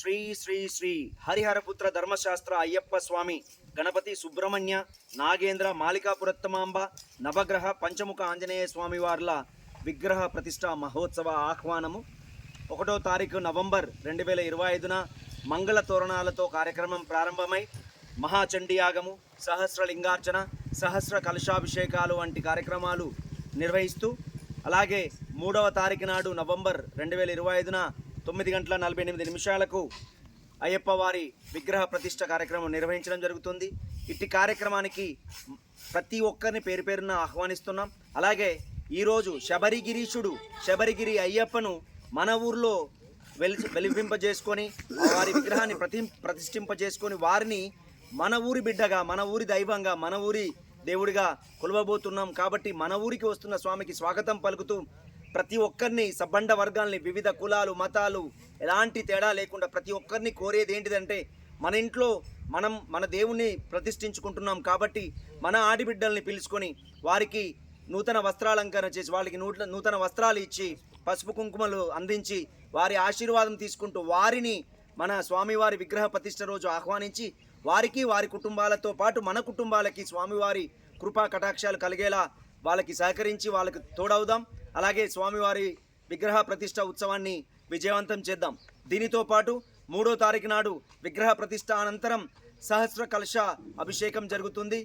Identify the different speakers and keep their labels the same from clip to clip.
Speaker 1: శ్రీ శ్రీ శ్రీ హరిహరపుత్ర ధర్మశాస్త్ర అయ్యప్ప స్వామి గణపతి సుబ్రహ్మణ్య నాగేంద్ర మాలికాపురత్తమాంబ నవగ్రహ పంచముఖ ఆంజనేయ స్వామి వార్ల విగ్రహ ప్రతిష్ట మహోత్సవ ఆహ్వానము 1వ తారీఖు నవంబర్ 2025న మంగళ తోరణాలతో కార్యక్రమం ప్రారంభమై మహాచండీయాగము సహస్రలింగార్చన సహస్ర కలశాభిషేకాలు వంటి కార్యక్రమాలు నిర్వహిస్తూ అలాగే 3వ తారీఖు నాడు నవంబర్ 2025న 9:48 అయ్యప్ప వారి విగ్రహ ప్రతిష్ట కార్యక్రమం నిర్వహించడం జరుగుతుంది. ఇట్టి కార్యక్రమానికి ప్రతి ఒక్కరిని పేరు పేరున ఆహ్వానిస్తున్నాం. అలాగే ఈరోజు శబరిగిరి అయ్యప్పను మన ఊర్లో వెలిపింపజేసుకొని వారి విగ్రహాన్ని ప్రతిష్ఠింపజేసుకొని వారిని మన ఊరి బిడ్డగా, మన ఊరి దైవంగా, మన ఊరి దేవుడిగా కొలవబోతున్నాం. కాబట్టి మన ఊరికి వస్తున్న స్వామికి స్వాగతం పలుకుతూ ప్రతి ఒక్కరిని సబ్బండ వర్గాల్ని, వివిధ కులాలు మతాలు ఎలాంటి తేడా లేకుండా ప్రతి ఒక్కరిని కోరేది ఏంటిదంటే మన ఇంట్లో మన దేవుణ్ణి ప్రతిష్ఠించుకుంటున్నాం కాబట్టి మన ఆడిబిడ్డల్ని పిలుచుకొని వారికి నూతన వస్త్రాలంకరణ చేసి వాళ్ళకి నూతన వస్త్రాలు ఇచ్చి పసుపు కుంకుమలు అందించి వారి ఆశీర్వాదం తీసుకుంటూ వారిని మన స్వామివారి విగ్రహ ప్రతిష్ఠ రోజు ఆహ్వానించి వారికి వారి కుటుంబాలతో పాటు మన కుటుంబాలకి స్వామివారి కృపా కటాక్షాలు కలిగేలా వాళ్ళకి సహకరించి వాళ్ళకి తోడవుదాం. అలాగే స్వామివారి విగ్రహ ప్రతిష్ట ఉత్సవాన్ని విజయవంతం చేద్దాం. దీనితో పాటు 3వ తారీఖు నాడు విగ్రహ ప్రతిష్ట అనంతరం సహస్ర కలశ అభిషేకం జరుగుతుంది.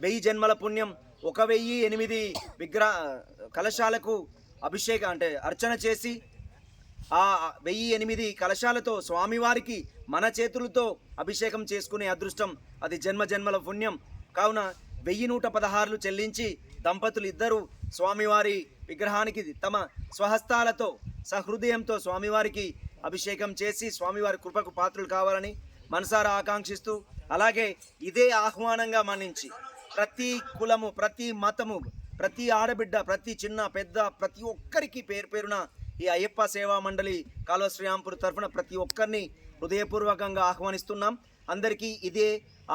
Speaker 1: 1000 జన్మల పుణ్యం 1008 విగ్రహ కలశాలకు అర్చన చేసి ఆ 1008 కలశాలతో స్వామివారికి మన చేతులతో అభిషేకం చేసుకునే అదృష్టం అది జన్మల పుణ్యం. కావున 1116 చెల్లించి దంపతులు ఇద్దరు స్వామివారి విగ్రహానికి తమ స్వహస్తాలతో సహృదయంతో స్వామివారికి అభిషేకం చేసి స్వామివారి కృపకు పాత్రలు కావాలని మనసారా ఆకాంక్షిస్తూ, అలాగే ఇదే ఆహ్వానంగా మన్నించి ప్రతి కులము, ప్రతి మతము, ప్రతి ఆడబిడ్డ, ప్రతి చిన్న పెద్ద ప్రతి ఒక్కరికి పేరు పేరున ఈ అయ్యప్ప సేవా మండలి కాలువ శ్రీరాంపూర్ తరఫున ప్రతి ఒక్కరిని హృదయపూర్వకంగా ఆహ్వానిస్తున్నాం. అందరికీ ఇదే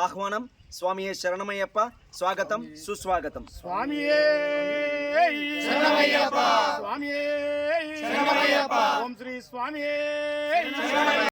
Speaker 1: ఆహ్వానం. స్వామియే శరణమయ్యప్ప. స్వాగతం, సుస్వాగతం.
Speaker 2: స్వామియే శరణమయ్యప్ప. స్వామియే శరణమయ్యప్ప. ఓం శ్రీ స్వామియే